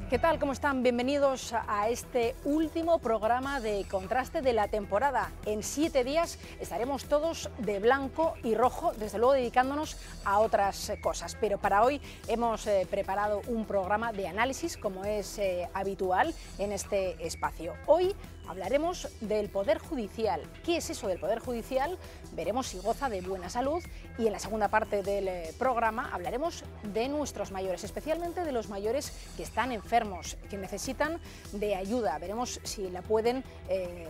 ¿Qué tal? ¿Cómo están? Bienvenidos a este último programa de Contraste de la temporada. En 7 días estaremos todos de blanco y rojo, desde luego dedicándonos a otras cosas. Pero para hoy hemos preparado un programa de análisis, como es habitual en este espacio. Hoy hablaremos del Poder Judicial. ¿Qué es eso del Poder Judicial? Veremos si goza de buena salud y en la segunda parte del programa hablaremos de nuestros mayores, especialmente de los mayores que están enfermos, que necesitan de ayuda. Veremos si la pueden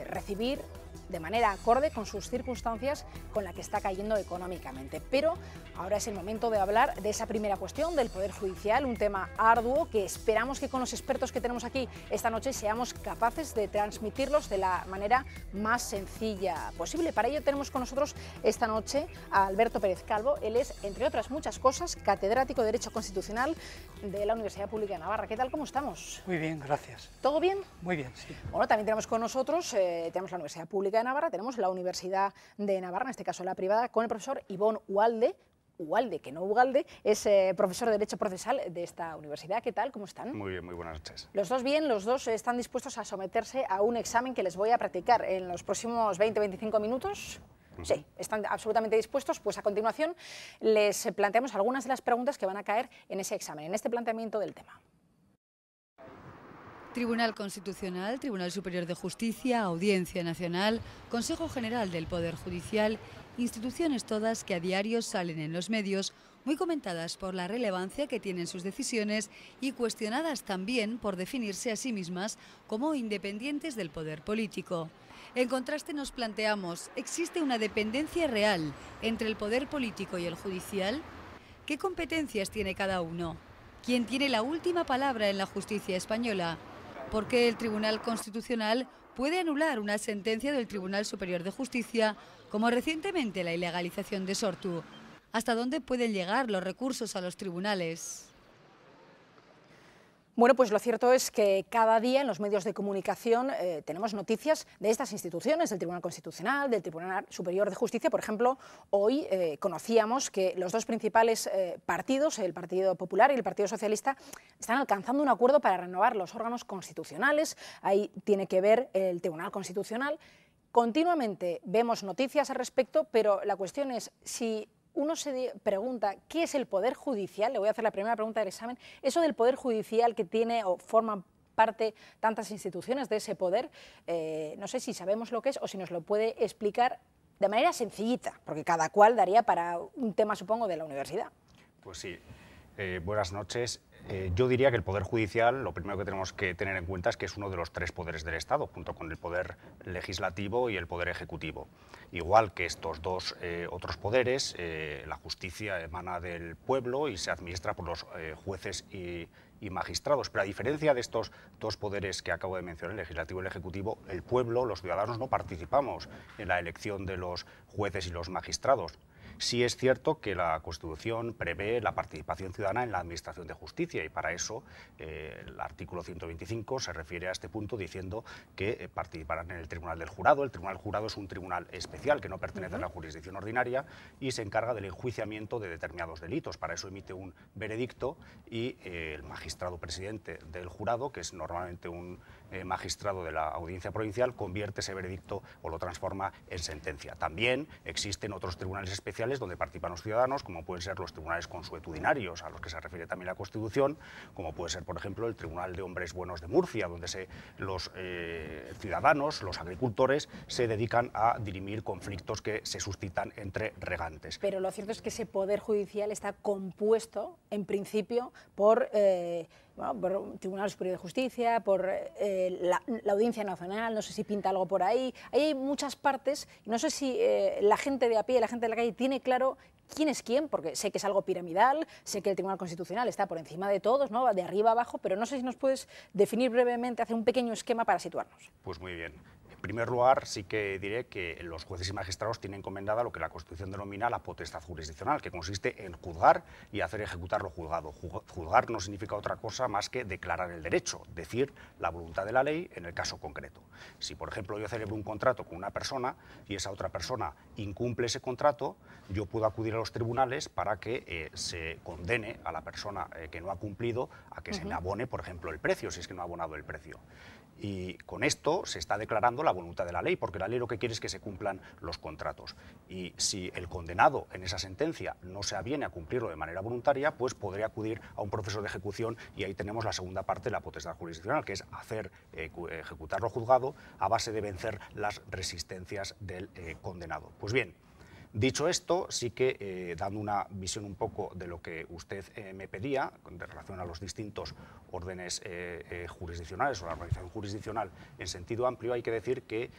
recibir de manera acorde con sus circunstancias, con la que está cayendo económicamente. Pero ahora es el momento de hablar de esa primera cuestión, del Poder Judicial, un tema arduo que esperamos que con los expertos que tenemos aquí esta noche seamos capaces de transmitirlos de la manera más sencilla posible. Para ello tenemos con nosotros esta noche a Alberto Pérez Calvo. Él es, entre otras muchas cosas, catedrático de Derecho Constitucional de la Universidad Pública de Navarra. ¿Qué tal? ¿Cómo estamos? Muy bien, gracias. ¿Todo bien? Muy bien, sí. Bueno, también tenemos con nosotros, tenemos la Universidad Pública de Navarra, tenemos la Universidad de Navarra, en este caso la privada, con el profesor Ibon Ugalde, que no Ugalde, es profesor de Derecho Procesal de esta universidad. ¿Qué tal? ¿Cómo están? Muy bien, muy buenas noches. Los dos bien, los dos están dispuestos a someterse a un examen que les voy a practicar en los próximos 20-25 minutos. Sí, están absolutamente dispuestos. Pues a continuación les planteamos algunas de las preguntas que van a caer en ese examen, en este planteamiento del tema. Tribunal Constitucional, Tribunal Superior de Justicia, Audiencia Nacional, Consejo General del Poder Judicial, instituciones todas que a diario salen en los medios, muy comentadas por la relevancia que tienen sus decisiones y cuestionadas también por definirse a sí mismas como independientes del poder político. En contraste nos planteamos, ¿existe una dependencia real entre el poder político y el judicial? ¿Qué competencias tiene cada uno? ¿Quién tiene la última palabra en la justicia española? ¿Por qué el Tribunal Constitucional puede anular una sentencia del Tribunal Superior de Justicia, como recientemente la ilegalización de Sortu? ¿Hasta dónde pueden llegar los recursos a los tribunales? Bueno, pues lo cierto es que cada día en los medios de comunicación tenemos noticias de estas instituciones, del Tribunal Constitucional, del Tribunal Superior de Justicia. Por ejemplo, hoy conocíamos que los dos principales partidos, el Partido Popular y el Partido Socialista, están alcanzando un acuerdo para renovar los órganos constitucionales. Ahí tiene que ver el Tribunal Constitucional. Continuamente vemos noticias al respecto, pero la cuestión es si uno se pregunta qué es el Poder Judicial. Le voy a hacer la primera pregunta del examen. Eso del Poder Judicial que tiene o forman parte tantas instituciones de ese poder, no sé si sabemos lo que es o si nos lo puede explicar de manera sencillita, porque cada cual daría para un tema, supongo, de la universidad. Pues sí, buenas noches. Yo diría que el Poder Judicial, lo primero que tenemos que tener en cuenta es que es uno de los 3 poderes del Estado, junto con el Poder Legislativo y el Poder Ejecutivo. Igual que estos dos otros poderes, la justicia emana del pueblo y se administra por los jueces y magistrados. Pero a diferencia de estos 2 poderes que acabo de mencionar, el Legislativo y el Ejecutivo, el pueblo, los ciudadanos, no participamos en la elección de los jueces y los magistrados. Sí es cierto que la Constitución prevé la participación ciudadana en la administración de justicia y para eso el artículo 125 se refiere a este punto diciendo que participarán en el Tribunal del Jurado. El Tribunal del Jurado es un tribunal especial que no pertenece a la jurisdicción ordinaria y se encarga del enjuiciamiento de determinados delitos. Para eso emite un veredicto y el magistrado presidente del jurado, que es normalmente un magistrado de la Audiencia Provincial, convierte ese veredicto o lo transforma en sentencia. También existen otros tribunales especiales donde participan los ciudadanos, como pueden ser los tribunales consuetudinarios, a los que se refiere también la Constitución, como puede ser, por ejemplo, el Tribunal de Hombres Buenos de Murcia, donde los ciudadanos, los agricultores, se dedican a dirimir conflictos que se suscitan entre regantes. Pero lo cierto es que ese Poder Judicial está compuesto, en principio, por el Tribunal Superior de Justicia, por la Audiencia Nacional, no sé si pinta algo por ahí. Ahí hay muchas partes, y no sé si la gente de a pie, la gente de la calle, tiene claro quién es quién, porque sé que es algo piramidal, sé que el Tribunal Constitucional está por encima de todos, ¿no? De arriba abajo, pero no sé si nos puedes definir brevemente, hacer un pequeño esquema para situarnos. Pues muy bien. En primer lugar, sí que diré que los jueces y magistrados tienen encomendada lo que la Constitución denomina la potestad jurisdiccional, que consiste en juzgar y hacer ejecutar lo juzgado. Juzgar no significa otra cosa más que declarar el derecho, decir la voluntad de la ley en el caso concreto. Si, por ejemplo, yo celebro un contrato con una persona y esa otra persona incumple ese contrato, yo puedo acudir al los tribunales para que se condene a la persona que no ha cumplido a que se me abone, por ejemplo, el precio, si es que no ha abonado el precio. Y con esto se está declarando la voluntad de la ley, porque la ley lo que quiere es que se cumplan los contratos. Y si el condenado en esa sentencia no se aviene a cumplirlo de manera voluntaria, pues podría acudir a un proceso de ejecución, y ahí tenemos la segunda parte de la potestad jurisdiccional, que es hacer ejecutarlo juzgado a base de vencer las resistencias del condenado. Pues bien, dicho esto, sí que dando una visión un poco de lo que usted me pedía en relación a los distintos órdenes jurisdiccionales o la organización jurisdiccional en sentido amplio, hay que decir que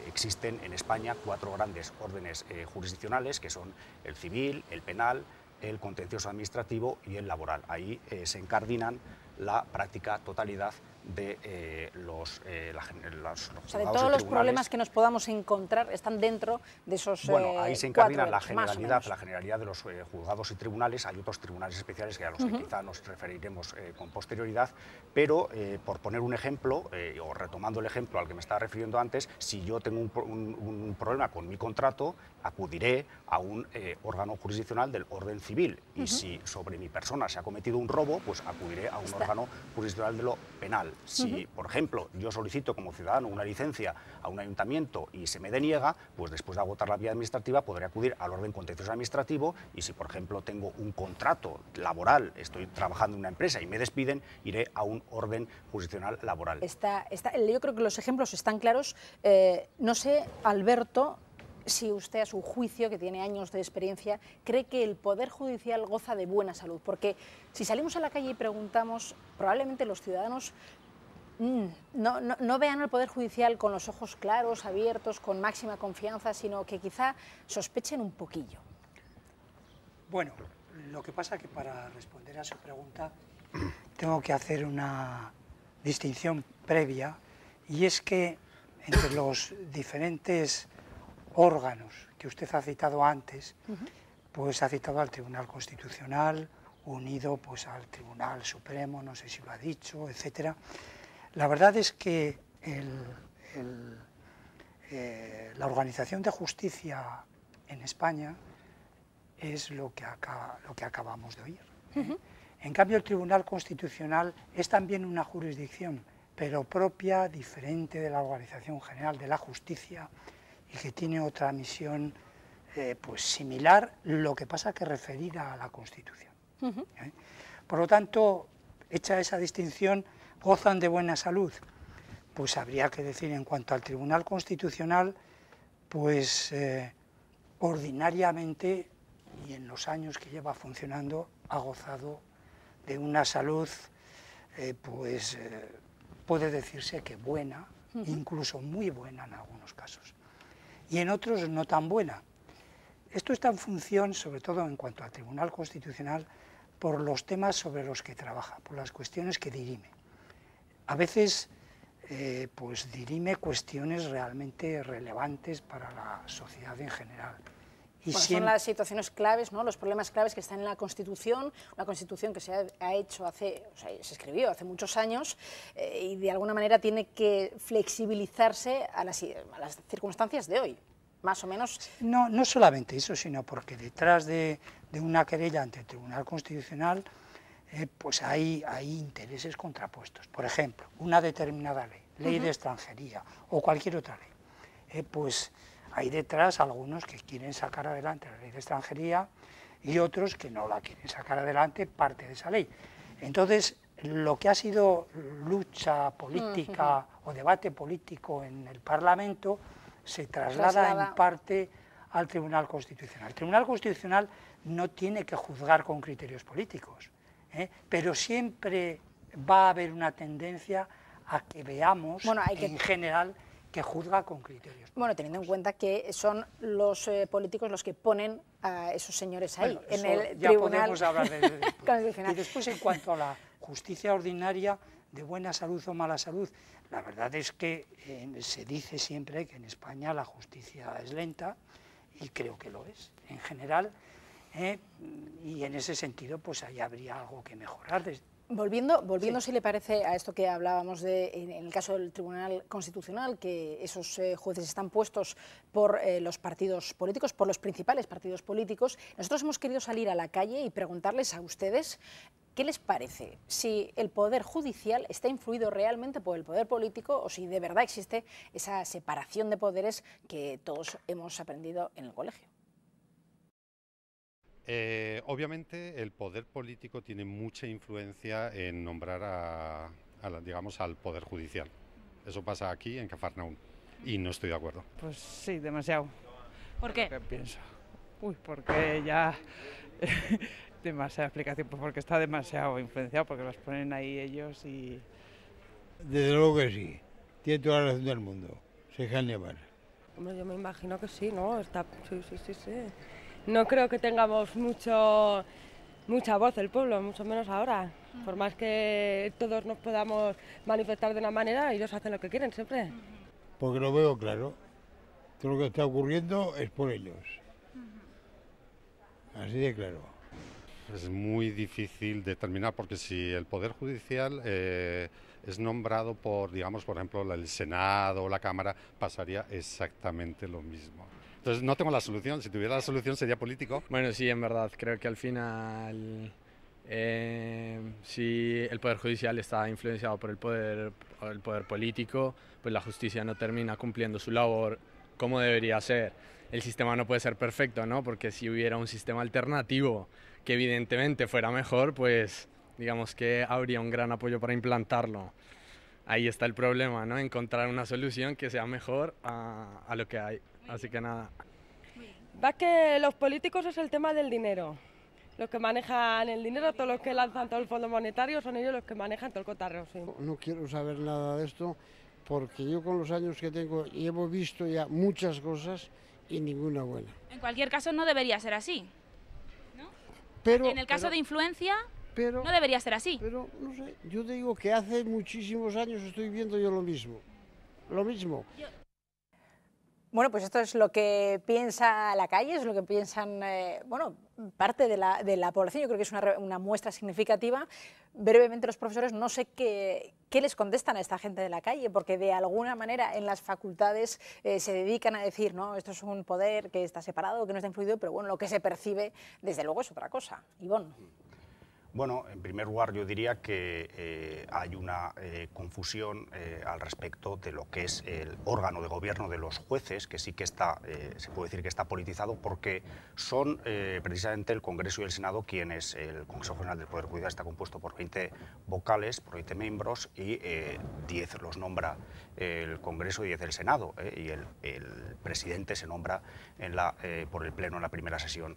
existen en España 4 grandes órdenes jurisdiccionales, que son el civil, el penal, el contencioso administrativo y el laboral. Ahí se encardinan la práctica totalidad de los o sea, de todos los problemas que nos podamos encontrar están dentro de esos Bueno, ahí se incardina la 4 más generalidad de los juzgados y tribunales. Hay otros tribunales especiales que a los que quizá nos referiremos con posterioridad, pero por poner un ejemplo, o retomando el ejemplo al que me estaba refiriendo antes, si yo tengo un problema con mi contrato, acudiré a un órgano jurisdiccional del orden civil, y si sobre mi persona se ha cometido un robo, pues acudiré a un órgano jurisdiccional de lo penal. Si, por ejemplo, yo solicito como ciudadano una licencia a un ayuntamiento y se me deniega, pues después de agotar la vía administrativa podré acudir al orden contencioso administrativo, y si, por ejemplo, tengo un contrato laboral, estoy trabajando en una empresa y me despiden, iré a un orden jurisdiccional laboral. Yo creo que los ejemplos están claros. No sé, Alberto, si usted, a su juicio, que tiene años de experiencia, cree que el Poder Judicial goza de buena salud, porque si salimos a la calle y preguntamos, probablemente los ciudadanos no vean al Poder Judicial con los ojos claros, abiertos, con máxima confianza, sino que quizá sospechen un poquillo. Bueno, lo que pasa es que para responder a su pregunta tengo que hacer una distinción previa, y es que entre los diferentes órganos que usted ha citado antes, pues ha citado al Tribunal Constitucional, unido pues al Tribunal Supremo, no sé si lo ha dicho, etcétera. La verdad es que la organización de justicia en España es lo que acabamos de oír. En cambio, el Tribunal Constitucional es también una jurisdicción, pero propia, diferente de la Organización General de la Justicia, y que tiene otra misión pues similar, lo que pasa que referida a la Constitución. Por lo tanto, hecha esa distinción, ¿gozan de buena salud? Pues habría que decir, en cuanto al Tribunal Constitucional, pues ordinariamente, y en los años que lleva funcionando, ha gozado de una salud, puede decirse que buena, incluso muy buena en algunos casos, y en otros no tan buena. Esto está en función, sobre todo en cuanto al Tribunal Constitucional, por los temas sobre los que trabaja, por las cuestiones que dirime. A veces pues dirime cuestiones realmente relevantes para la sociedad en general. Y son las situaciones claves, ¿no? Los problemas claves que están en la Constitución, una Constitución que se ha hecho se escribió hace muchos años, y de alguna manera tiene que flexibilizarse a las circunstancias de hoy, más o menos. No solamente eso, sino porque detrás de una querella ante el Tribunal Constitucional pues hay intereses contrapuestos. Por ejemplo, una determinada ley de extranjería o cualquier otra ley, pues hay detrás algunos que quieren sacar adelante la ley de extranjería y otros que no la quieren sacar adelante, parte de esa ley. Entonces, lo que ha sido lucha política o debate político en el Parlamento se traslada en parte al Tribunal Constitucional. El Tribunal Constitucional no tiene que juzgar con criterios políticos, pero siempre va a haber una tendencia a que veamos, en general, que juzga con criterios. Bueno, teniendo en cuenta que son los políticos los que ponen a esos señores ahí, bueno, en el ya Tribunal podemos hablar de Constitucional. Y después, en cuanto a la justicia ordinaria, de buena salud o mala salud, la verdad es que se dice siempre que en España la justicia es lenta, y creo que lo es, en general, y en ese sentido, pues ahí habría algo que mejorar. Volviendo, si le parece, a esto que hablábamos en el caso del Tribunal Constitucional, que esos jueces están puestos por los partidos políticos, por los principales partidos políticos, nosotros hemos querido salir a la calle y preguntarles a ustedes qué les parece, si el Poder Judicial está influido realmente por el poder político o si de verdad existe esa separación de poderes que todos hemos aprendido en el colegio. Obviamente el poder político tiene mucha influencia en nombrar digamos, al Poder Judicial. Eso pasa aquí en Cafarnaún y no estoy de acuerdo. Pues sí, demasiado. ¿Por qué? ¿Qué pienso? Porque ya demasiada explicación, pues porque está demasiado influenciado, porque los ponen ahí ellos y... Desde luego que sí, tiene toda la razón del mundo, se dejan llevar. Hombre, yo me imagino que sí, ¿no? Sí. No creo que tengamos mucha voz el pueblo, mucho menos ahora. Por más que todos nos podamos manifestar de una manera, ellos hacen lo que quieren siempre. Porque lo veo claro, todo lo que está ocurriendo es por ellos. Así de claro. Es muy difícil determinar porque si el Poder Judicial es nombrado por, digamos, por ejemplo, el Senado o la Cámara, pasaría exactamente lo mismo. Entonces no tengo la solución, si tuviera la solución sería político. Bueno, sí, en verdad, creo que al final si el Poder Judicial está influenciado por el poder político, pues la justicia no termina cumpliendo su labor como debería ser. El sistema no puede ser perfecto, ¿no? Porque si hubiera un sistema alternativo que evidentemente fuera mejor, pues digamos que habría un gran apoyo para implantarlo. Ahí está el problema, ¿no? Encontrar una solución que sea mejor a lo que hay. Así que nada. Va que los políticos es el tema del dinero. Los que manejan el dinero, todos los que lanzan todo el Fondo Monetario, son ellos los que manejan todo el cotarreo, sí. No quiero saber nada de esto porque yo con los años que tengo hemos visto ya muchas cosas y ninguna buena. En cualquier caso no debería ser así, ¿no? Pero, en el caso de influencia no debería ser así. Pero no sé, yo te digo que hace muchísimos años estoy viendo yo lo mismo. Bueno, pues esto es lo que piensa la calle, es lo que piensan parte de la población. Yo creo que es una muestra significativa. Brevemente los profesores, no sé qué les contestan a esta gente de la calle, porque de alguna manera en las facultades se dedican a decir, no, esto es un poder que está separado, que no está influido, pero bueno, lo que se percibe desde luego es otra cosa. Ivonne. Bueno, en primer lugar yo diría que hay una confusión al respecto de lo que es el órgano de gobierno de los jueces, que sí que está, se puede decir que está politizado, porque son precisamente el Congreso y el Senado quienes, el Consejo General del Poder Judicial está compuesto por 20 vocales, por 20 miembros, y 10 los nombra el Congreso y 10 el Senado, y el presidente se nombra por el Pleno en la primera sesión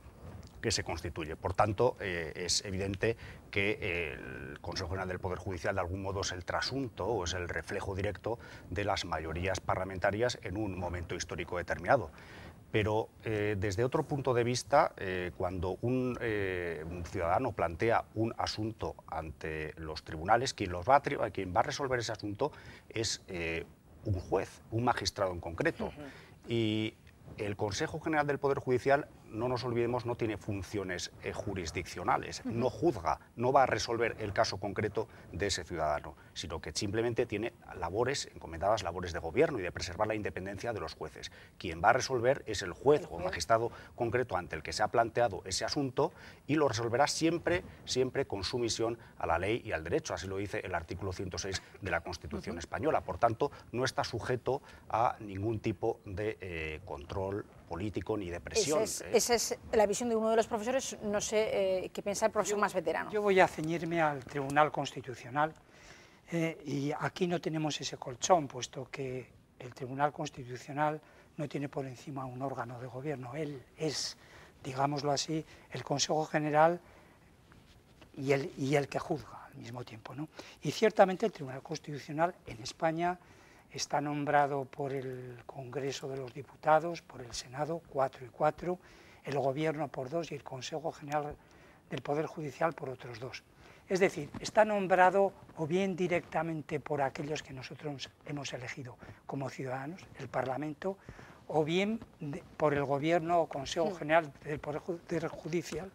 que se constituye. Por tanto, es evidente que el Consejo General del Poder Judicial de algún modo es el trasunto o es el reflejo directo de las mayorías parlamentarias en un momento histórico determinado. Pero desde otro punto de vista, cuando un ciudadano plantea un asunto ante los tribunales, quien va a resolver ese asunto es un juez, un magistrado en concreto. Y el Consejo General del Poder Judicial, no nos olvidemos, no tiene funciones jurisdiccionales, no juzga, no va a resolver el caso concreto de ese ciudadano, sino que simplemente tiene encomendadas labores de gobierno y de preservar la independencia de los jueces. Quien va a resolver es el juez o magistrado concreto ante el que se ha planteado ese asunto y lo resolverá siempre con sumisión a la ley y al derecho, así lo dice el artículo 106 de la Constitución española. Por tanto, no está sujeto a ningún tipo de control político ni de presión. Esa es la visión de uno de los profesores. No sé qué piensa el profesor más veterano. Yo voy a ceñirme al Tribunal Constitucional y aquí no tenemos ese colchón, puesto que el Tribunal Constitucional no tiene por encima un órgano de gobierno. Él es, digámoslo así, el Consejo General y el que juzga al mismo tiempo, ¿no? Y ciertamente el Tribunal Constitucional en España está nombrado por el Congreso de los Diputados, por el Senado, 4 y 4, el Gobierno por 2 y el Consejo General del Poder Judicial por otros 2. Es decir, está nombrado o bien directamente por aquellos que nosotros hemos elegido como ciudadanos, el Parlamento, o bien por el Gobierno o Consejo General del Poder Judicial,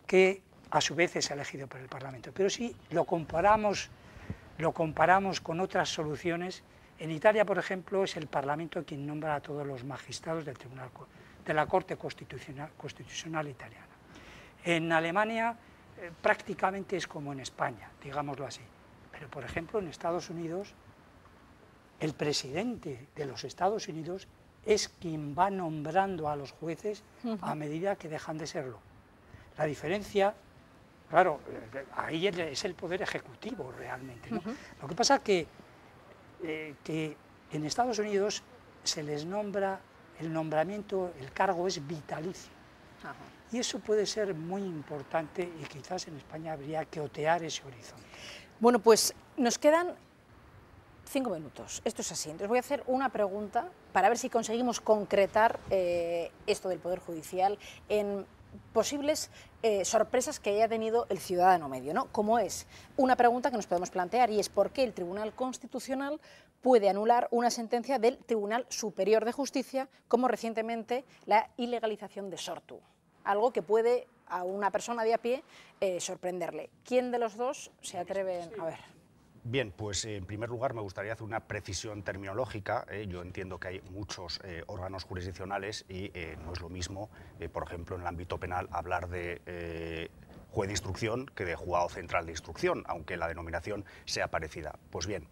que a su vez es elegido por el Parlamento. Pero si lo comparamos con otras soluciones, en Italia, por ejemplo, es el Parlamento quien nombra a todos los magistrados del Tribunal, de la Corte Constitucional italiana. En Alemania prácticamente es como en España, digámoslo así. Pero, por ejemplo, en Estados Unidos, el presidente de los Estados Unidos es quien va nombrando a los jueces a medida que dejan de serlo. La diferencia, claro, ahí es el poder ejecutivo realmente, ¿no? Lo que pasa que en Estados Unidos se les nombra, el nombramiento, el cargo es vitalicio. Y eso puede ser muy importante y quizás en España habría que otear ese horizonte. Bueno, pues nos quedan 5 minutos, esto es así. Entonces voy a hacer una pregunta para ver si conseguimos concretar esto del Poder Judicial en posibles sorpresas que haya tenido el ciudadano medio, ¿no? Como es una pregunta que nos podemos plantear y es ¿por qué el Tribunal Constitucional puede anular una sentencia del Tribunal Superior de Justicia, como recientemente la ilegalización de Sortu? Algo que puede a una persona de a pie sorprenderle. ¿Quién de los dos se atreve a ver? Bien, pues en primer lugar me gustaría hacer una precisión terminológica. Yo entiendo que hay muchos órganos jurisdiccionales y no es lo mismo, por ejemplo, en el ámbito penal hablar de juez de instrucción que de juzgado central de instrucción, aunque la denominación sea parecida. Pues bien,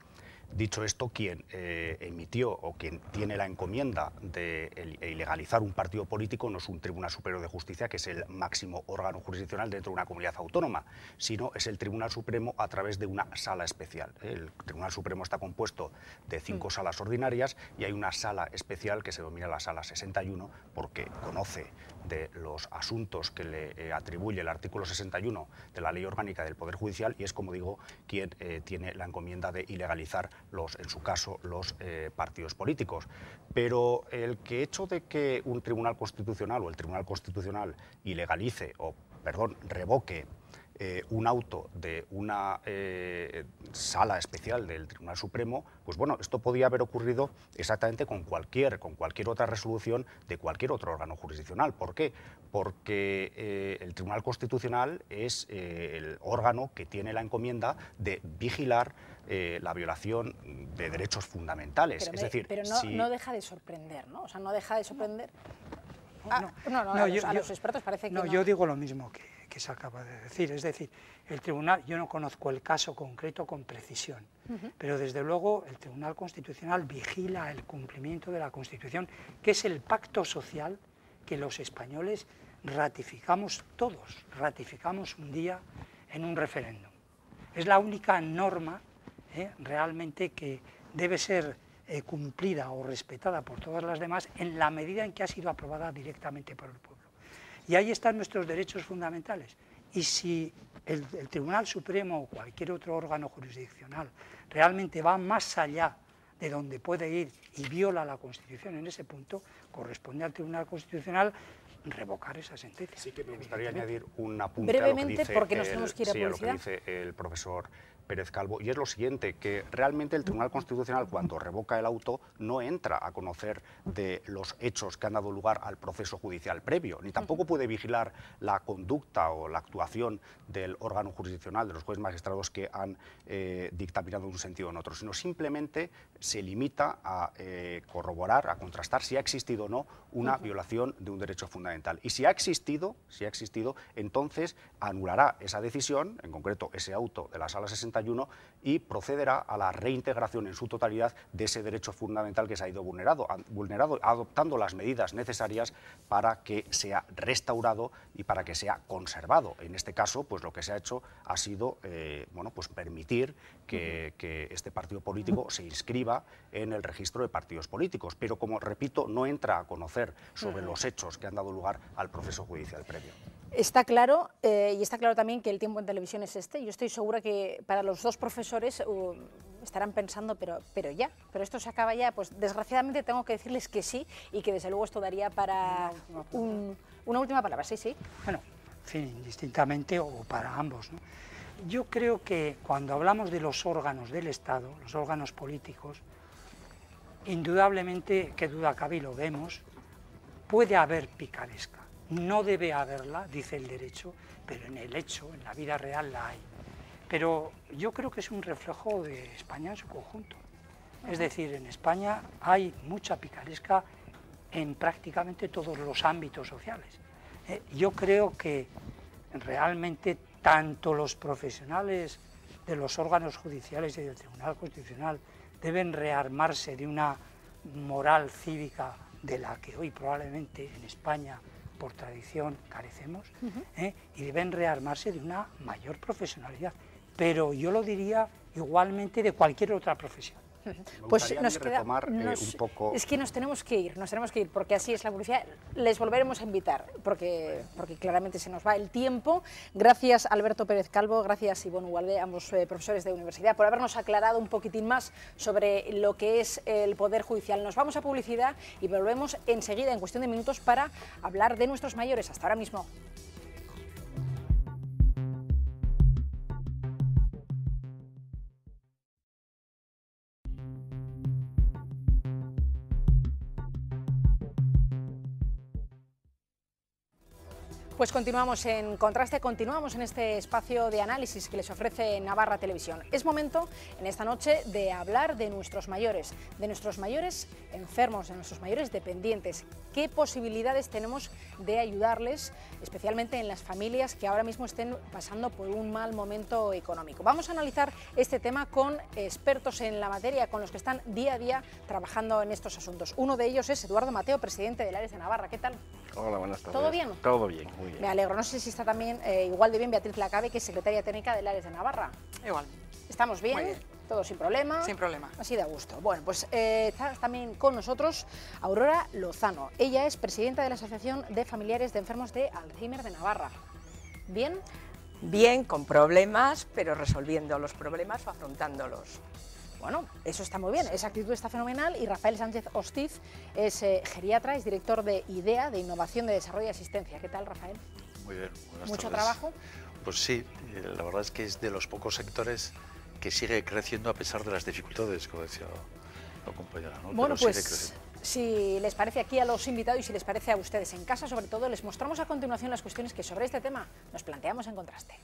dicho esto, quien emitió o quien tiene la encomienda de ilegalizar un partido político no es un Tribunal Superior de Justicia, que es el máximo órgano jurisdiccional dentro de una comunidad autónoma, sino es el Tribunal Supremo a través de una sala especial. El Tribunal Supremo está compuesto de 5 salas ordinarias y hay una sala especial que se denomina la Sala 61 porque conoce de los asuntos que le atribuye el artículo 61 de la Ley Orgánica del Poder Judicial y es, como digo, quien tiene la encomienda de ilegalizar en su caso, los partidos políticos. Pero el hecho de que un Tribunal Constitucional o el Tribunal Constitucional ilegalice o, perdón, revoque un auto de una sala especial del Tribunal Supremo, pues bueno, esto podía haber ocurrido exactamente con cualquier otra resolución de cualquier otro órgano jurisdiccional. ¿Por qué? Porque el Tribunal Constitucional es el órgano que tiene la encomienda de vigilar la violación de derechos fundamentales. Pero no deja de sorprender, ¿no? O sea, no deja de sorprender. A los expertos parece que no. Yo digo lo mismo que se acaba de decir. Es decir, el tribunal, yo no conozco el caso concreto con precisión, pero desde luego el Tribunal Constitucional vigila el cumplimiento de la Constitución, que es el pacto social que los españoles ratificamos todos, ratificamos un día en un referéndum. Es la única norma realmente que debe ser cumplida o respetada por todas las demás en la medida en que ha sido aprobada directamente por el pueblo. Y ahí están nuestros derechos fundamentales. Y si el Tribunal Supremo o cualquier otro órgano jurisdiccional realmente va más allá de donde puede ir y viola la Constitución en ese punto, corresponde al Tribunal Constitucional revocar esa sentencia. Sí que me gustaría añadir un apunte brevemente, a lo que dice porque nos tenemos que ir a lo que dice el profesor Pérez Calvo, y es lo siguiente, que realmente el Tribunal Constitucional, cuando revoca el auto, no entra a conocer de los hechos que han dado lugar al proceso judicial previo, ni tampoco puede vigilar la conducta o la actuación del órgano jurisdiccional, de los jueces magistrados que han dictaminado en un sentido o en otro, sino simplemente se limita a corroborar, a contrastar si ha existido o no una violación de un derecho fundamental. Y si ha existido, entonces anulará esa decisión, en concreto ese auto de la Sala 61, y procederá a la reintegración en su totalidad de ese derecho fundamental que se ha ido vulnerado, adoptando las medidas necesarias para que sea restaurado y para que sea conservado. En este caso, pues lo que se ha hecho ha sido pues permitir que este partido político se inscriba en el registro de partidos políticos, pero como repito, no entra a conocer sobre los hechos que han dado lugar al proceso judicial previo. Está claro, y está claro también que el tiempo en televisión es este. Yo estoy segura que para los dos profesores estarán pensando, pero esto se acaba ya. Pues desgraciadamente tengo que decirles que sí, y que desde luego esto daría para una última palabra. Sí. Bueno, en fin, indistintamente o para ambos, ¿no? Yo creo que cuando hablamos de los órganos del Estado, los órganos políticos, indudablemente, qué duda cabe y lo vemos, puede haber picaresca. No debe haberla, dice el derecho, pero en el hecho, en la vida real la hay. Pero yo creo que es un reflejo de España en su conjunto. Es decir, en España hay mucha picaresca en prácticamente todos los ámbitos sociales. Yo creo que realmente tanto los profesionales de los órganos judiciales y del Tribunal Constitucional deben rearmarse de una moral cívica de la que hoy probablemente en España por tradición carecemos, y deben rearmarse de una mayor profesionalidad. Pero yo lo diría igualmente de cualquier otra profesión. Pues nos queda, un poco... Es que nos tenemos que ir, porque así es la publicidad. Les volveremos a invitar, porque claramente se nos va el tiempo. Gracias Alberto Pérez Calvo, gracias Ivonne Ugalde, ambos profesores de universidad, por habernos aclarado un poquitín más sobre lo que es el Poder Judicial. Nos vamos a publicidad y volvemos enseguida, en cuestión de minutos, para hablar de nuestros mayores. Hasta ahora mismo. Pues continuamos en Contraste, continuamos en este espacio de análisis que les ofrece Navarra Televisión. Es momento en esta noche de hablar de nuestros mayores enfermos, de nuestros mayores dependientes. ¿Qué posibilidades tenemos de ayudarles, especialmente en las familias que ahora mismo estén pasando por un mal momento económico? Vamos a analizar este tema con expertos en la materia, con los que están día a día trabajando en estos asuntos. Uno de ellos es Eduardo Mateo, presidente del Ares de Navarra. ¿Qué tal? Hola, buenas tardes. ¿Todo bien? Todo bien, muy bien. Me alegro. No sé si está también igual de bien Beatriz Lacabe, que es secretaria técnica del Ares de Navarra. Igual. ¿Estamos bien? Muy bien. ¿Todo sin problema? Sin problema. Así de gusto. Bueno, pues está también con nosotros Aurora Lozano. Ella es presidenta de la Asociación de Familiares de Enfermos de Alzheimer de Navarra. ¿Bien? Bien, con problemas, pero resolviendo los problemas o afrontándolos. Bueno, eso está muy bien, esa actitud está fenomenal. Y Rafael Sánchez Hostiz es geriatra, es director de IDEA, de Innovación de Desarrollo y Asistencia. ¿Qué tal, Rafael? Muy bien, buenas ¿Mucho tardes. trabajo? Pues sí, la verdad es que es de los pocos sectores que sigue creciendo a pesar de las dificultades, como decía la compañera, ¿no? Bueno, pero pues si les parece aquí a los invitados y si les parece a ustedes en casa, sobre todo, les mostramos a continuación las cuestiones que sobre este tema nos planteamos en Contraste.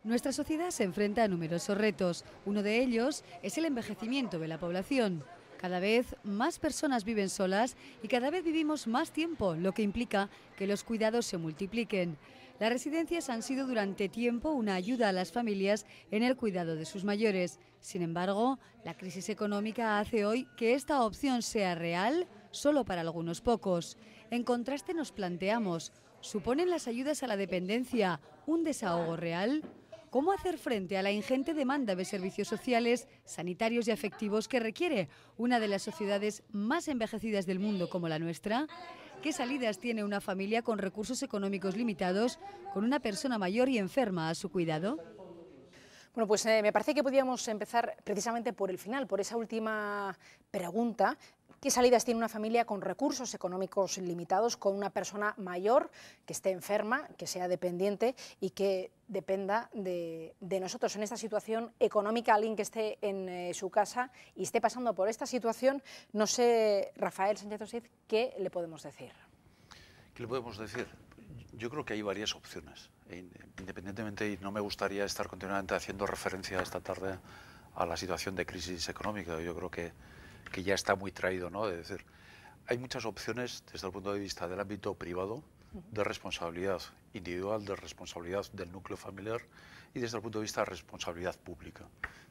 Nuestra sociedad se enfrenta a numerosos retos. Uno de ellos es el envejecimiento de la población. Cada vez más personas viven solas y cada vez vivimos más tiempo, lo que implica que los cuidados se multipliquen. Las residencias han sido durante tiempo una ayuda a las familias en el cuidado de sus mayores. Sin embargo, la crisis económica hace hoy que esta opción sea real solo para algunos pocos. En Contraste nos planteamos, ¿suponen las ayudas a la dependencia un desahogo real? ¿Cómo hacer frente a la ingente demanda de servicios sociales, sanitarios y afectivos que requiere una de las sociedades más envejecidas del mundo como la nuestra? ¿Qué salidas tiene una familia con recursos económicos limitados, con una persona mayor y enferma a su cuidado? Bueno, pues me parece que podríamos empezar precisamente por el final, por esa última pregunta. ¿Qué salidas tiene una familia con recursos económicos limitados, con una persona mayor que esté enferma, que sea dependiente y que dependa de nosotros en esta situación económica? Alguien que esté en su casa y esté pasando por esta situación, no sé, Rafael Sánchez Hostiz, ¿qué le podemos decir? ¿Qué le podemos decir? Yo creo que hay varias opciones. Independientemente, y no me gustaría estar continuamente haciendo referencia esta tarde a la situación de crisis económica, yo creo que ya está muy traído, ¿no? Es decir, hay muchas opciones desde el punto de vista del ámbito privado, de responsabilidad individual, de responsabilidad del núcleo familiar y desde el punto de vista de responsabilidad pública.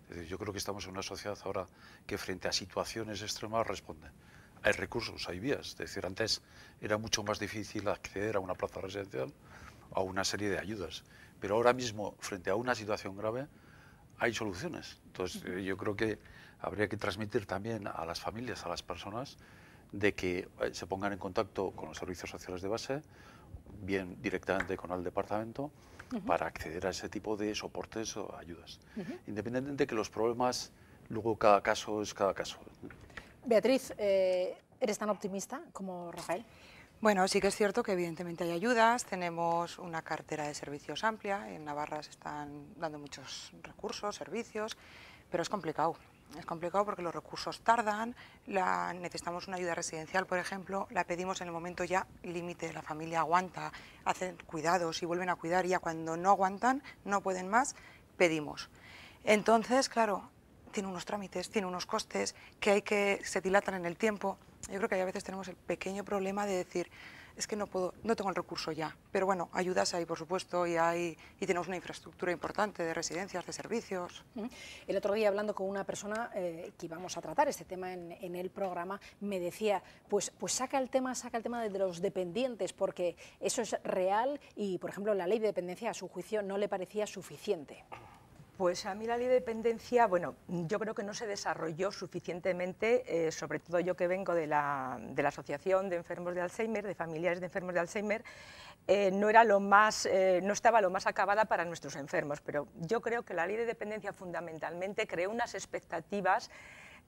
Es decir, yo creo que estamos en una sociedad ahora que frente a situaciones extremas responde. Hay recursos, hay vías. Es decir, antes era mucho más difícil acceder a una plaza residencial, a una serie de ayudas. Pero ahora mismo, frente a una situación grave, hay soluciones. Entonces, yo creo que habría que transmitir también a las familias, a las personas, de que se pongan en contacto con los servicios sociales de base, bien directamente con el departamento, para acceder a ese tipo de soportes o ayudas. Independientemente de que los problemas, luego cada caso es cada caso. Beatriz, ¿eres tan optimista como Rafael? Bueno, sí que es cierto que evidentemente hay ayudas, tenemos una cartera de servicios amplia, en Navarra se están dando muchos recursos, servicios, pero es complicado. Es complicado porque los recursos tardan, necesitamos una ayuda residencial, por ejemplo, la pedimos en el momento ya límite, la familia aguanta, hacen cuidados y vuelven a cuidar y ya cuando no aguantan, no pueden más, pedimos. Entonces, claro, tiene unos trámites, tiene unos costes que se dilatan en el tiempo. Yo creo que a veces tenemos el pequeño problema de decir, es que no tengo el recurso ya, pero bueno, ayudas hay, por supuesto, y tenemos una infraestructura importante de residencias, de servicios. El otro día, hablando con una persona que íbamos a tratar este tema en el programa, me decía, pues saca el tema de los dependientes, porque eso es real y, por ejemplo, la ley de dependencia, a su juicio, no le parecía suficiente. Pues a mí la ley de dependencia, bueno, yo creo que no se desarrolló suficientemente, sobre todo yo que vengo de la Asociación de Enfermos de Alzheimer, de familiares de enfermos de Alzheimer, no estaba lo más acabada para nuestros enfermos, pero yo creo que la ley de dependencia fundamentalmente creó unas expectativas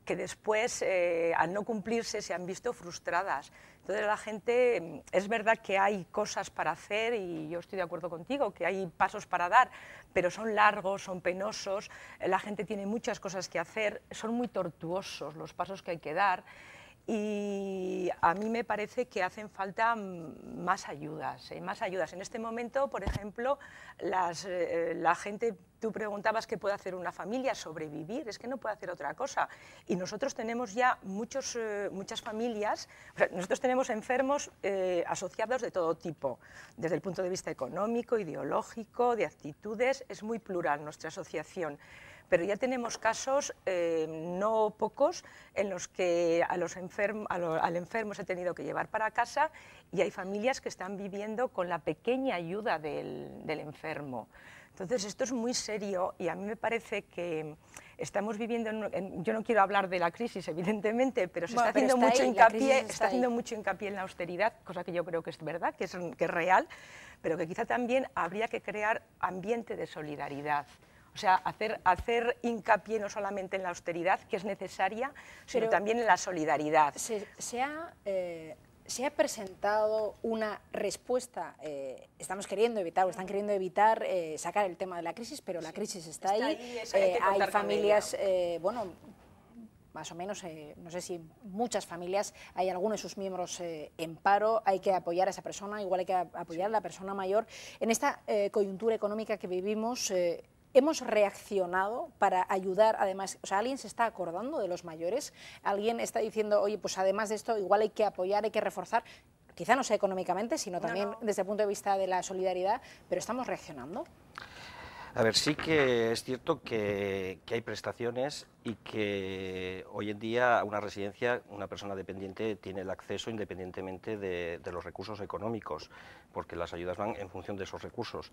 que después, al no cumplirse, se han visto frustradas. Entonces la gente, es verdad que hay cosas para hacer y yo estoy de acuerdo contigo, que hay pasos para dar, pero son largos, son penosos, la gente tiene muchas cosas que hacer, son muy tortuosos los pasos que hay que dar. Y a mí me parece que hacen falta más ayudas, más ayudas. En este momento, por ejemplo, la gente, tú preguntabas qué puede hacer una familia, sobrevivir, es que no puede hacer otra cosa. Y nosotros tenemos ya muchas familias, o sea, nosotros tenemos enfermos asociados de todo tipo, desde el punto de vista económico, ideológico, de actitudes, es muy plural nuestra asociación. Pero ya tenemos casos, no pocos, en los que al enfermo se ha tenido que llevar para casa y hay familias que están viviendo con la pequeña ayuda del enfermo. Entonces esto es muy serio y a mí me parece que estamos viviendo, yo no quiero hablar de la crisis evidentemente, pero está haciendo mucho hincapié en la austeridad, cosa que yo creo que es verdad, que es real, pero que quizá también habría que crear ambiente de solidaridad. O sea, hacer hincapié no solamente en la austeridad, que es necesaria, sino también en la solidaridad. Se ha presentado una respuesta, están queriendo evitar sacar el tema de la crisis, pero la crisis está ahí. Hay familias, bueno, más o menos, no sé si muchas familias, hay algunos de sus miembros en paro, hay que apoyar a esa persona, igual hay que apoyar a la persona mayor. En esta coyuntura económica que vivimos, ¿hemos reaccionado para ayudar? Además, o sea, ¿alguien se está acordando de los mayores? ¿Alguien está diciendo, oye, pues además de esto, igual hay que apoyar, hay que reforzar? Quizá no sea económicamente, sino también desde el punto de vista de la solidaridad, pero ¿estamos reaccionando? A ver, sí que es cierto que hay prestaciones y que hoy en día a una residencia una persona dependiente tiene el acceso independientemente de los recursos económicos, porque las ayudas van en función de esos recursos.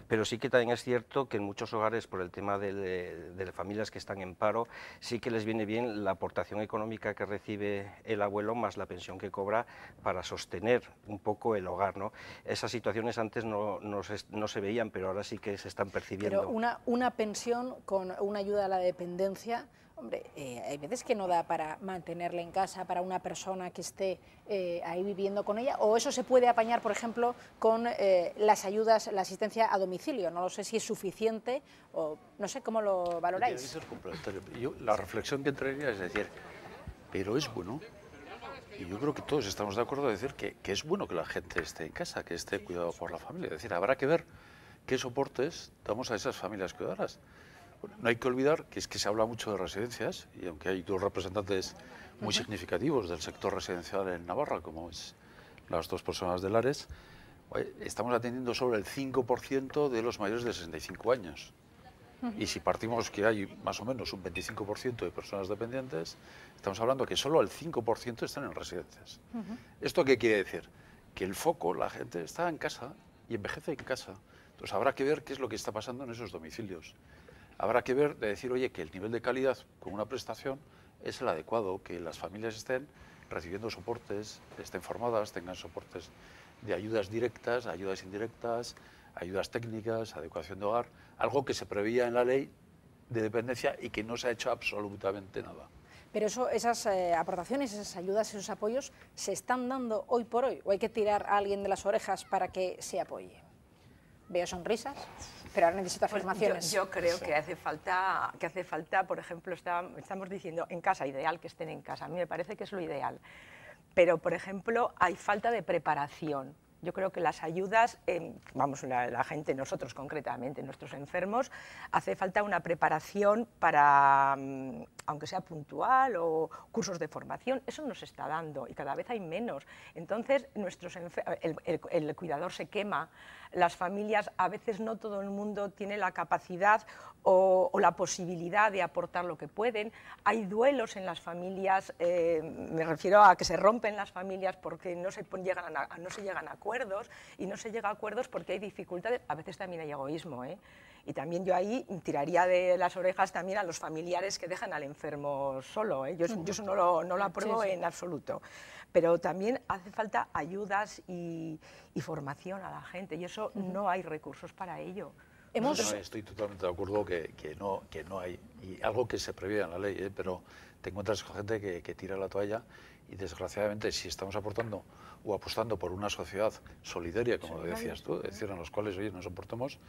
Pero sí que también es cierto que en muchos hogares, por el tema de familias que están en paro, sí que les viene bien la aportación económica que recibe el abuelo más la pensión que cobra para sostener un poco el hogar, ¿no? Esas situaciones antes no se veían, pero ahora sí que se están percibiendo. Pero una pensión con una ayuda a la dependencia, hombre, hay veces que no da para mantenerle en casa para una persona que esté ahí viviendo con ella, o eso se puede apañar, por ejemplo, con las ayudas, la asistencia a domicilio. No lo sé si es suficiente o no sé cómo lo valoráis. La reflexión que entraría es decir, pero es bueno. Y yo creo que todos estamos de acuerdo en decir que es bueno que la gente esté en casa, que esté cuidado por la familia. Es decir, habrá que ver qué soportes damos a esas familias cuidadoras. Bueno, no hay que olvidar que es que se habla mucho de residencias, y aunque hay dos representantes muy significativos del sector residencial en Navarra, como es las dos personas de Lares, estamos atendiendo solo el 5% de los mayores de 65 años. Y si partimos que hay más o menos un 25% de personas dependientes, estamos hablando que solo el 5% están en residencias. ¿Esto qué quiere decir? Que el foco, la gente está en casa y envejece en casa. Entonces habrá que ver qué es lo que está pasando en esos domicilios. Habrá que ver, de decir, oye, que el nivel de calidad con una prestación es el adecuado, que las familias estén recibiendo soportes, estén formadas, tengan soportes de ayudas directas, ayudas indirectas, ayudas técnicas, adecuación de hogar, algo que se preveía en la ley de dependencia y que no se ha hecho absolutamente nada. Pero esas aportaciones, esas ayudas, esos apoyos, ¿se están dando hoy por hoy o hay que tirar a alguien de las orejas para que se apoye? Veo sonrisas, pero ahora necesito afirmaciones. Yo creo que hace falta, por ejemplo, estamos diciendo en casa, ideal que estén en casa, a mí me parece que es lo ideal, pero por ejemplo hay falta de preparación. Yo creo que las ayudas, la gente, nosotros concretamente, nuestros enfermos, hace falta una preparación para, aunque sea puntual o cursos de formación, eso nos está dando y cada vez hay menos. Entonces, el cuidador se quema, las familias, a veces no todo el mundo tiene la capacidad o la posibilidad de aportar lo que pueden. Hay duelos en las familias, me refiero a que se rompen las familias porque no se llegan a acuerdos, y no se llega a acuerdos porque hay dificultades, a veces también hay egoísmo, y también yo ahí tiraría de las orejas también a los familiares que dejan al enfermo solo, yo eso no lo apruebo en absoluto, pero también hace falta ayudas y formación a la gente, y eso no hay recursos para ello. Estoy totalmente de acuerdo que no hay, y algo que se prevé en la ley, pero te encuentras con gente que tira la toalla, y desgraciadamente si estamos aportando o apostando por una sociedad solidaria, como decías tú, es decir, en los cuales nos soportemos,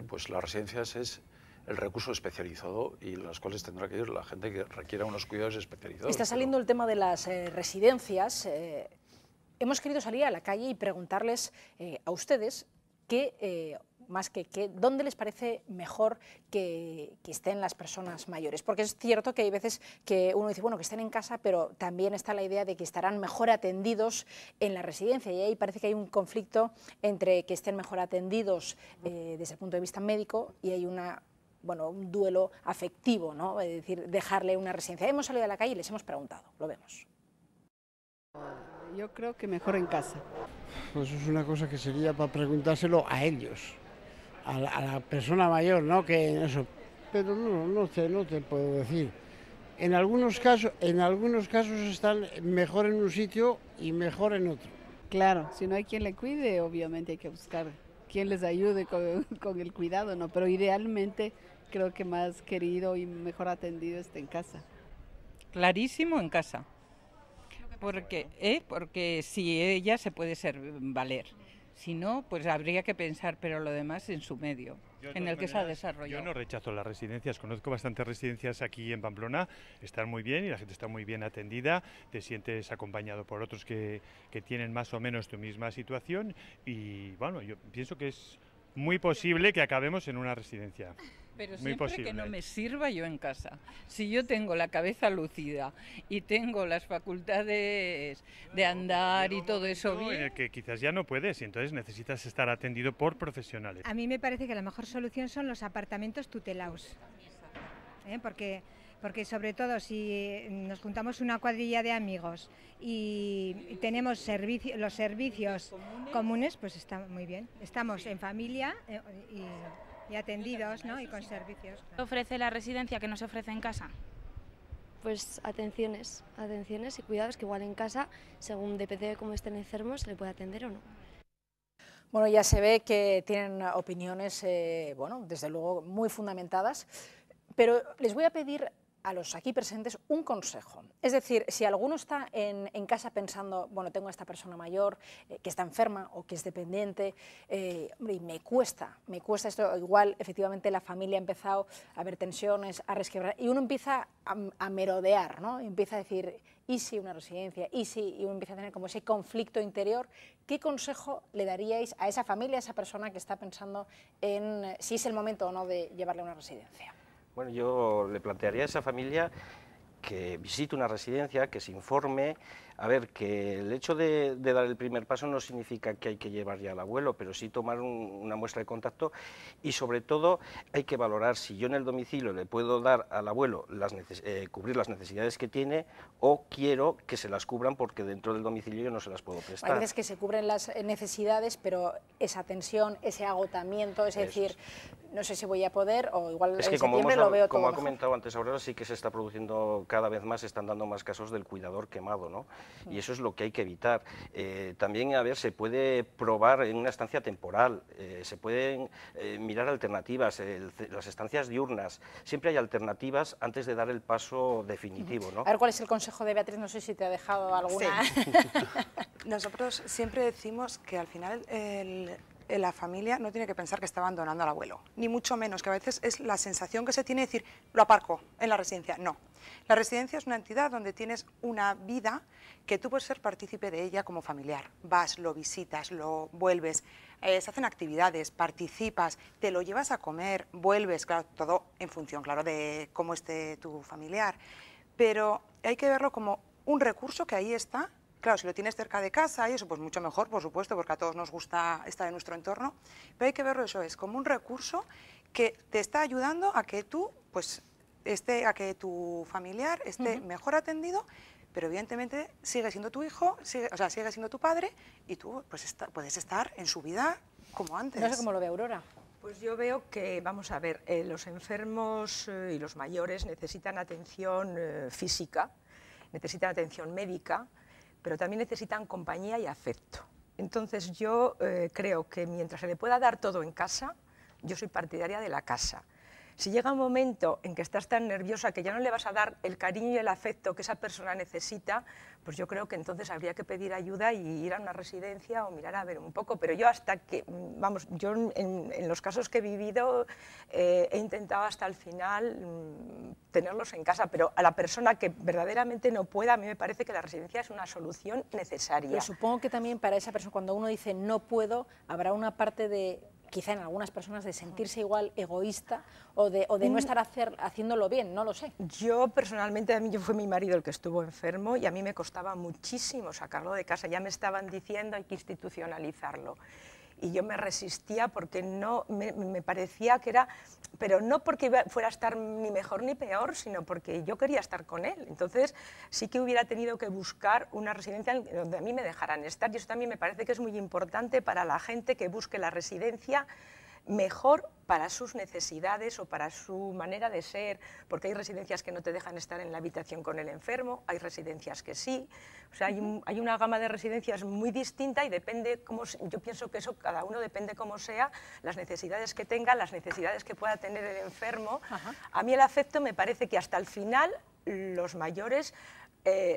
pues las residencias es el recurso especializado y en las cuales tendrá que ir la gente que requiera unos cuidados especializados. Está saliendo el tema de las residencias. Hemos querido salir a la calle y preguntarles a ustedes dónde les parece mejor que estén las personas mayores, porque es cierto que hay veces que uno dice, bueno, que estén en casa, pero también está la idea de que estarán mejor atendidos en la residencia, y ahí parece que hay un conflicto entre que estén mejor atendidos desde el punto de vista médico, y hay un duelo afectivo, ¿no? Es decir, dejarle una residencia. Hemos salido a la calle y les hemos preguntado, lo vemos. Yo creo que mejor en casa. Pues es una cosa que sería para preguntárselo a ellos, a la persona mayor, ¿no? Que eso. Pero no te puedo decir. En algunos casos están mejor en un sitio y mejor en otro. Claro, si no hay quien le cuide, obviamente hay que buscar quien les ayude con el cuidado, ¿no? Pero idealmente creo que más querido y mejor atendido está en casa. Clarísimo, en casa. Porque si ella se puede valer. Si no, pues habría que pensar, pero lo demás en su medio, en el que se ha desarrollado. Yo no rechazo las residencias, conozco bastantes residencias aquí en Pamplona, están muy bien y la gente está muy bien atendida, te sientes acompañado por otros que tienen más o menos tu misma situación, y bueno, yo pienso que es muy posible que acabemos en una residencia. Pero siempre que no me sirva yo en casa. Si yo tengo la cabeza lucida y tengo las facultades de andar y todo eso bien... En el que quizás ya no puedes y entonces necesitas estar atendido por profesionales. A mí me parece que la mejor solución son los apartamentos tutelados. Porque sobre todo si nos juntamos una cuadrilla de amigos y tenemos los servicios comunes, pues está muy bien. Estamos en familia y atendidos, ¿no? Y con servicios. ¿Qué ofrece la residencia que no se ofrece en casa? Pues atenciones y cuidados que igual en casa, según depende de cómo estén enfermos, se le puede atender o no. Bueno, ya se ve que tienen opiniones, desde luego muy fundamentadas, pero les voy a pedir a los aquí presentes un consejo. Es decir, si alguno está en casa pensando, bueno, tengo a esta persona mayor que está enferma o que es dependiente, y me cuesta esto, igual efectivamente la familia ha empezado a ver tensiones, a resquebrar, y uno empieza a merodear, ¿no? Y empieza a decir, ¿y si una residencia? ¿Y si? Y uno empieza a tener como ese conflicto interior. ¿Qué consejo le daríais a esa familia, a esa persona que está pensando en si es el momento o no de llevarle a una residencia? Bueno, yo le plantearía a esa familia que visite una residencia, que se informe, a ver, que el hecho de dar el primer paso no significa que hay que llevar ya al abuelo, pero sí tomar una muestra de contacto, y sobre todo hay que valorar si yo en el domicilio le puedo dar al abuelo cubrir las necesidades que tiene, o quiero que se las cubran porque dentro del domicilio yo no se las puedo prestar. Hay veces que se cubren las necesidades, pero esa tensión, ese agotamiento, es decir, no sé si voy a poder, o igual es que en septiembre lo veo todo como ha mejor. comentado antes Aurora, sí que se está produciendo cada vez más, se están dando más casos del cuidador quemado, ¿no? Y eso es lo que hay que evitar. También, a ver, se puede probar en una estancia temporal, se pueden mirar alternativas, las estancias diurnas, siempre hay alternativas antes de dar el paso definitivo, ¿no? A ver, ¿cuál es el consejo de Beatriz? No sé si te ha dejado alguna... Sí. Nosotros siempre decimos que al final la familia no tiene que pensar que está abandonando al abuelo, ni mucho menos, que a veces es la sensación que se tiene de decir, lo aparco en la residencia. No, la residencia es una entidad donde tienes una vida que tú puedes ser partícipe de ella como familiar. Vas, lo visitas, lo vuelves, se hacen actividades, participas, te lo llevas a comer, vuelves, claro, todo en función, claro, de cómo esté tu familiar. Pero hay que verlo como un recurso que ahí está. Claro, si lo tienes cerca de casa y eso, pues mucho mejor, por supuesto, porque a todos nos gusta estar en nuestro entorno, pero hay que verlo eso, es como un recurso que te está ayudando a que tú, pues, a que tu familiar esté mejor atendido, pero evidentemente sigue siendo tu hijo, sigue siendo tu padre, y tú pues puedes estar en su vida como antes. No sé cómo lo ve Aurora. Pues yo veo que, vamos a ver, los enfermos y los mayores necesitan atención física, necesitan atención médica, pero también necesitan compañía y afecto. Entonces yo creo que mientras se le pueda dar todo en casa, yo soy partidaria de la casa. Si llega un momento en que estás tan nerviosa que ya no le vas a dar el cariño y el afecto que esa persona necesita, pues yo creo que entonces habría que pedir ayuda y ir a una residencia o mirar a ver un poco. Pero yo hasta que, vamos, yo en los casos que he vivido he intentado hasta el final tenerlos en casa, pero a la persona que verdaderamente no pueda, a mí me parece que la residencia es una solución necesaria. Pero supongo que también para esa persona, cuando uno dice no puedo, habrá una parte de, quizá en algunas personas, de sentirse igual egoísta o de no estar haciéndolo bien, no lo sé. Yo personalmente, a mí fue mi marido el que estuvo enfermo y a mí me costaba muchísimo sacarlo de casa, ya me estaban diciendo hay que institucionalizarlo. Y yo me resistía porque no me parecía que era, pero no porque fuera a estar ni mejor ni peor, sino porque yo quería estar con él. Entonces sí que hubiera tenido que buscar una residencia donde a mí me dejaran estar, y eso también me parece que es muy importante para la gente que busque la residencia mejor para sus necesidades o para su manera de ser, porque hay residencias que no te dejan estar en la habitación con el enfermo, hay residencias que sí, o sea, hay una gama de residencias muy distinta y depende cómo, yo pienso que eso cada uno depende cómo sea, las necesidades que tenga, las necesidades que pueda tener el enfermo. A mí el afecto me parece que hasta el final los mayores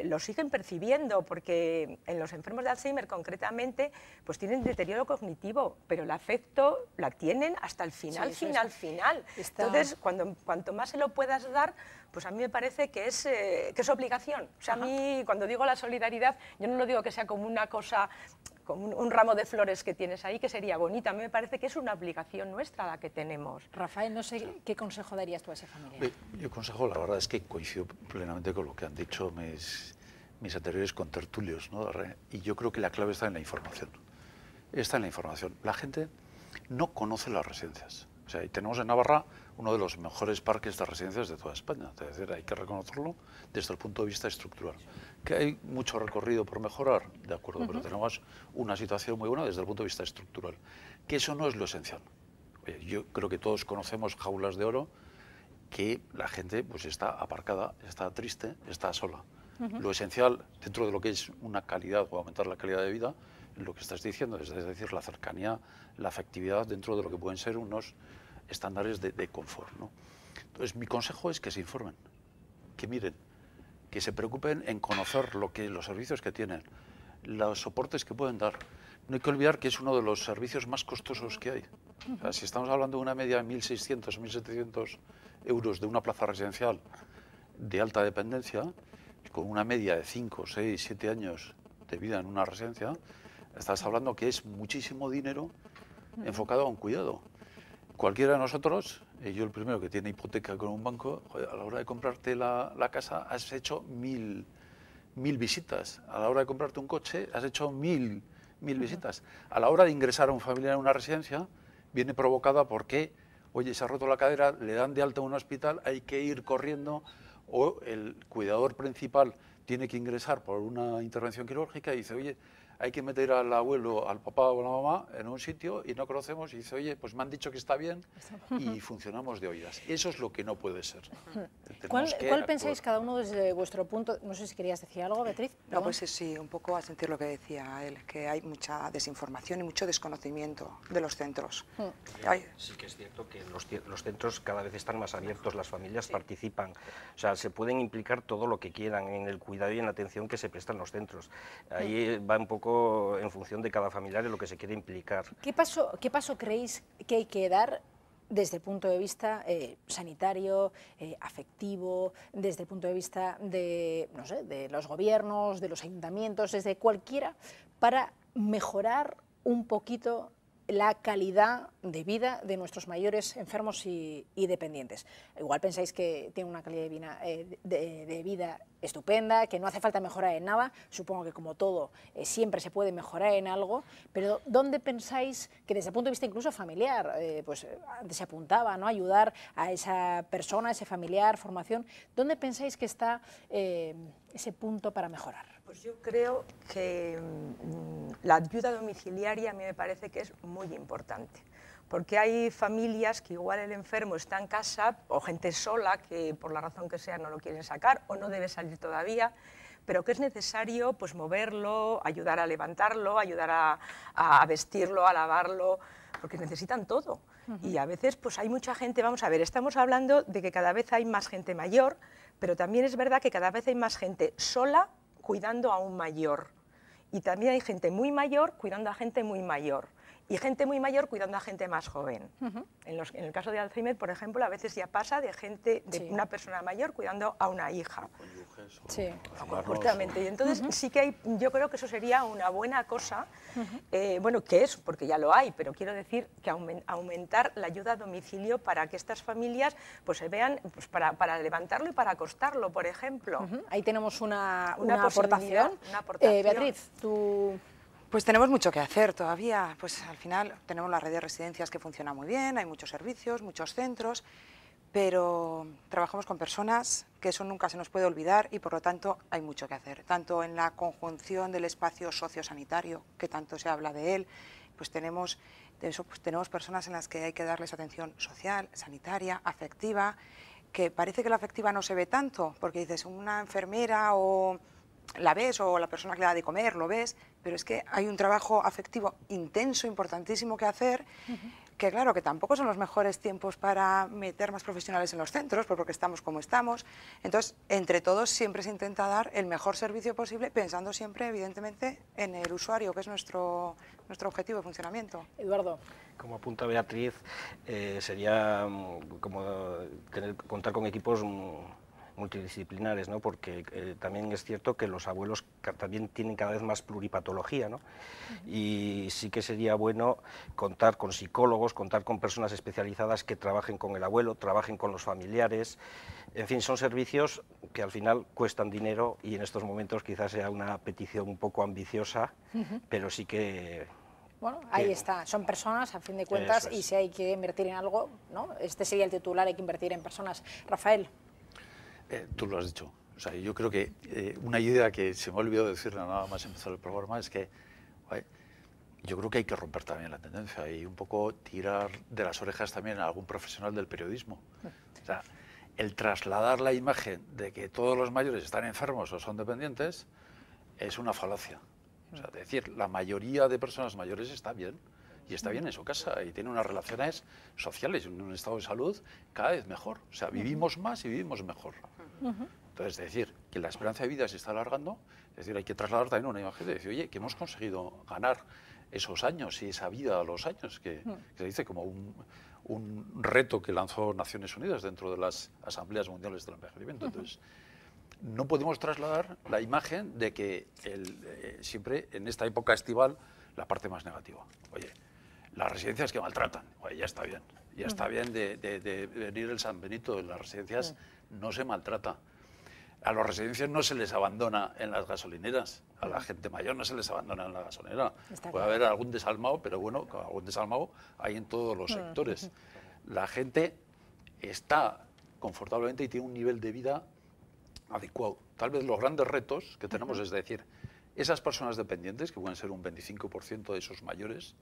lo siguen percibiendo, porque en los enfermos de Alzheimer concretamente pues tienen deterioro cognitivo, pero el afecto la tienen hasta el final, sí, final. Entonces, cuanto más se lo puedas dar, pues a mí me parece que es obligación. O sea, a mí, cuando digo la solidaridad, yo no lo digo que sea como una cosa, como un ramo de flores que tienes ahí, que sería bonita. A mí me parece que es una obligación nuestra la que tenemos. Rafael, no sé qué consejo darías tú a esa familia. Yo consejo, la verdad es que coincido plenamente con lo que han dicho mis anteriores contertulios, ¿no? Y yo creo que la clave está en la información. Está en la información. La gente no conoce las residencias. O sea, y tenemos en Navarra uno de los mejores parques de residencias de toda España. Es decir, hay que reconocerlo desde el punto de vista estructural. Que hay mucho recorrido por mejorar, de acuerdo, pero tenemos una situación muy buena desde el punto de vista estructural. Que eso no es lo esencial. Oye, yo creo que todos conocemos jaulas de oro, que la gente pues está aparcada, está triste, está sola. Lo esencial, dentro de lo que es una calidad o aumentar la calidad de vida, lo que estás diciendo, es decir, la cercanía, la afectividad dentro de lo que pueden ser unos estándares de confort, ¿no? Entonces, mi consejo es que se informen, que miren, que se preocupen en conocer los servicios que tienen, los soportes que pueden dar. No hay que olvidar que es uno de los servicios más costosos que hay. O sea, si estamos hablando de una media de 1.600 o 1.700 euros de una plaza residencial de alta dependencia, con una media de 5, 6, 7 años de vida en una residencia, estás hablando que es muchísimo dinero enfocado a un cuidado. Cualquiera de nosotros, yo el primero que tiene hipoteca con un banco, a la hora de comprarte la casa has hecho mil visitas. A la hora de comprarte un coche has hecho mil visitas. A la hora de ingresar a un familiar en una residencia, viene provocada porque, oye, se ha roto la cadera, le dan de alta a un hospital, hay que ir corriendo, o el cuidador principal tiene que ingresar por una intervención quirúrgica y dice, oye, hay que meter al abuelo, al papá o a la mamá en un sitio y no conocemos y dice, oye, pues me han dicho que está bien y funcionamos de oídas. Eso es lo que no puede ser. ¿Cuál pensáis cada uno desde vuestro punto? No sé si querías decir algo, Beatriz. No, pues sí, un poco a sentir lo que decía él, que hay mucha desinformación y mucho desconocimiento de los centros. Sí que es cierto que los centros cada vez están más abiertos, las familias participan, o sea, se pueden implicar todo lo que quieran en el cuidado cuidado y en la atención que se presta en los centros. Ahí va un poco en función de cada familiar y lo que se quiere implicar. ¿Qué paso creéis que hay que dar desde el punto de vista sanitario, afectivo, desde el punto de vista de, no sé, de los gobiernos, de los ayuntamientos, desde cualquiera, para mejorar un poquito la calidad de vida de nuestros mayores enfermos y dependientes? Igual pensáis que tienen una calidad de vida estupenda, que no hace falta mejorar en nada. Supongo que, como todo, siempre se puede mejorar en algo, pero ¿dónde pensáis que, desde el punto de vista incluso familiar, pues antes se apuntaba, ¿no?, ayudar a esa persona, a ese familiar, formación, ¿dónde pensáis que está ese punto para mejorar? Pues yo creo que la ayuda domiciliaria a mí me parece que es muy importante, porque hay familias que igual el enfermo está en casa, o gente sola que por la razón que sea no lo quieren sacar o no debe salir todavía, pero que es necesario pues moverlo, ayudar a levantarlo, ayudar a vestirlo, a lavarlo, porque necesitan todo. Y a veces pues hay mucha gente, vamos a ver, estamos hablando de que cada vez hay más gente mayor, pero también es verdad que cada vez hay más gente sola cuidando a un mayor, y también hay gente muy mayor cuidando a gente muy mayor, y gente muy mayor cuidando a gente más joven. En el caso de Alzheimer, por ejemplo, a veces ya pasa de gente, de una persona mayor cuidando a una hija. Sí, justamente. Y entonces sí que hay, yo creo que eso sería una buena cosa, bueno, que es, porque ya lo hay, pero quiero decir que aumentar la ayuda a domicilio para que estas familias pues se vean, pues para levantarlo y para acostarlo, por ejemplo. Ahí tenemos una aportación. Beatriz, tú... Pues tenemos mucho que hacer todavía. Pues al final tenemos la red de residencias que funciona muy bien, hay muchos servicios, muchos centros, pero trabajamos con personas, que eso nunca se nos puede olvidar, y por lo tanto hay mucho que hacer, tanto en la conjunción del espacio sociosanitario, que tanto se habla de él, pues tenemos personas en las que hay que darles atención social, sanitaria, afectiva, que parece que la afectiva no se ve tanto, porque dices, una enfermera o la ves, o la persona que le da de comer, lo ves, pero es que hay un trabajo afectivo intenso, importantísimo que hacer, que claro, que tampoco son los mejores tiempos para meter más profesionales en los centros, porque estamos como estamos. Entonces, entre todos siempre se intenta dar el mejor servicio posible, pensando siempre, evidentemente, en el usuario, que es nuestro objetivo de funcionamiento. Eduardo. Como apunta Beatriz, sería como contar con equipos multidisciplinares, ¿no? Porque también es cierto que los abuelos también tienen cada vez más pluripatología, ¿no? Y sí que sería bueno contar con psicólogos, contar con personas especializadas que trabajen con el abuelo, trabajen con los familiares. En fin, son servicios que al final cuestan dinero, y en estos momentos quizás sea una petición un poco ambiciosa, pero sí que... Bueno, ahí está, son personas a fin de cuentas, y si hay que invertir en algo, ¿no? Este sería el titular, hay que invertir en personas. Rafael. Tú lo has dicho. O sea, yo creo que una idea que se me ha olvidado decirle nada más empezar el programa es que yo creo que hay que romper también la tendencia y un poco tirar de las orejas también a algún profesional del periodismo. O sea, el trasladar la imagen de que todos los mayores están enfermos o son dependientes es una falacia. O sea, decir, la mayoría de personas mayores está bien, y está bien en su casa, y tiene unas relaciones sociales, un estado de salud cada vez mejor. O sea, vivimos más y vivimos mejor. Entonces, decir que la esperanza de vida se está alargando, es decir, hay que trasladar también una imagen de decir, oye, que hemos conseguido ganar esos años y esa vida a los años, que se dice como un reto que lanzó Naciones Unidas dentro de las Asambleas Mundiales del Envejecimiento. Entonces, no podemos trasladar la imagen de que siempre en esta época estival la parte más negativa. Oye, las residencias que maltratan, oye, ya está bien. Ya está bien de venir el San Benito. En las residencias no se maltrata. A las residencias no se les abandona en las gasolineras. A la gente mayor no se les abandona en la gasolinera. Puede haber algún desalmado, pero bueno, algún desalmado hay en todos los sectores. La gente está confortablemente y tiene un nivel de vida adecuado. Tal vez los grandes retos que tenemos es decir, esas personas dependientes, que pueden ser un 25% de esos mayores,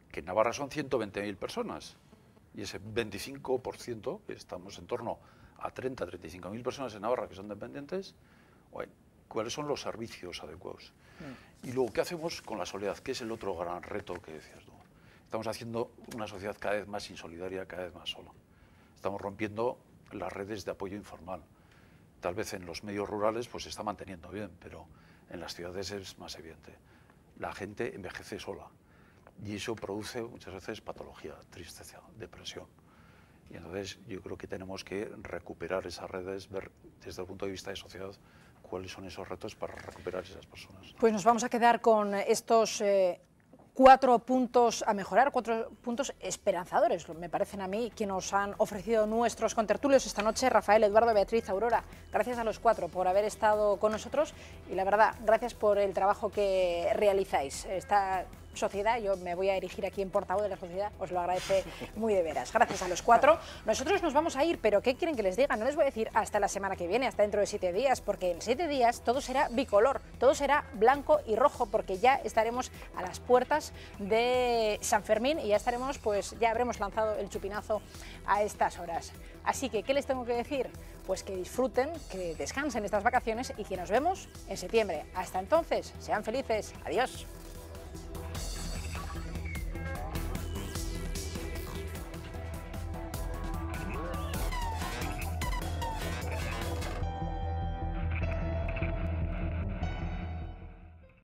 que en Navarra son 120.000 personas, y ese 25%, que estamos en torno a 35.000 personas en Navarra que son dependientes, bueno, ¿cuáles son los servicios adecuados? Y luego, ¿qué hacemos con la soledad? Que es el otro gran reto que decías tú. Estamos haciendo una sociedad cada vez más insolidaria, cada vez más sola. Estamos rompiendo las redes de apoyo informal. tal vez en los medios rurales pues se está manteniendo bien, pero en las ciudades es más evidente. La gente envejece sola y eso produce muchas veces patología, tristeza, depresión. Y entonces yo creo que tenemos que recuperar esas redes, ver desde el punto de vista de sociedad cuáles son esos retos para recuperar esas personas. Pues nos vamos a quedar con estos 4 puntos a mejorar, 4 puntos esperanzadores, me parecen a mí, que nos han ofrecido nuestros contertulios esta noche, Rafael, Eduardo, Beatriz, Aurora. Gracias a los 4 por haber estado con nosotros y la verdad, gracias por el trabajo que realizáis. Esta sociedad, yo me voy a erigir aquí en portavoz de la sociedad, os lo agradece muy de veras. Gracias a los 4. Nosotros nos vamos a ir, pero ¿qué quieren que les diga? No les voy a decir hasta la semana que viene, hasta dentro de 7 días, porque en 7 días todo será bicolor, todo será blanco y rojo, porque ya estaremos a las puertas de San Fermín y ya estaremos, pues ya habremos lanzado el chupinazo a estas horas. Así que, ¿qué les tengo que decir? Pues que disfruten, que descansen estas vacaciones y que nos vemos en septiembre. Hasta entonces, sean felices. Adiós.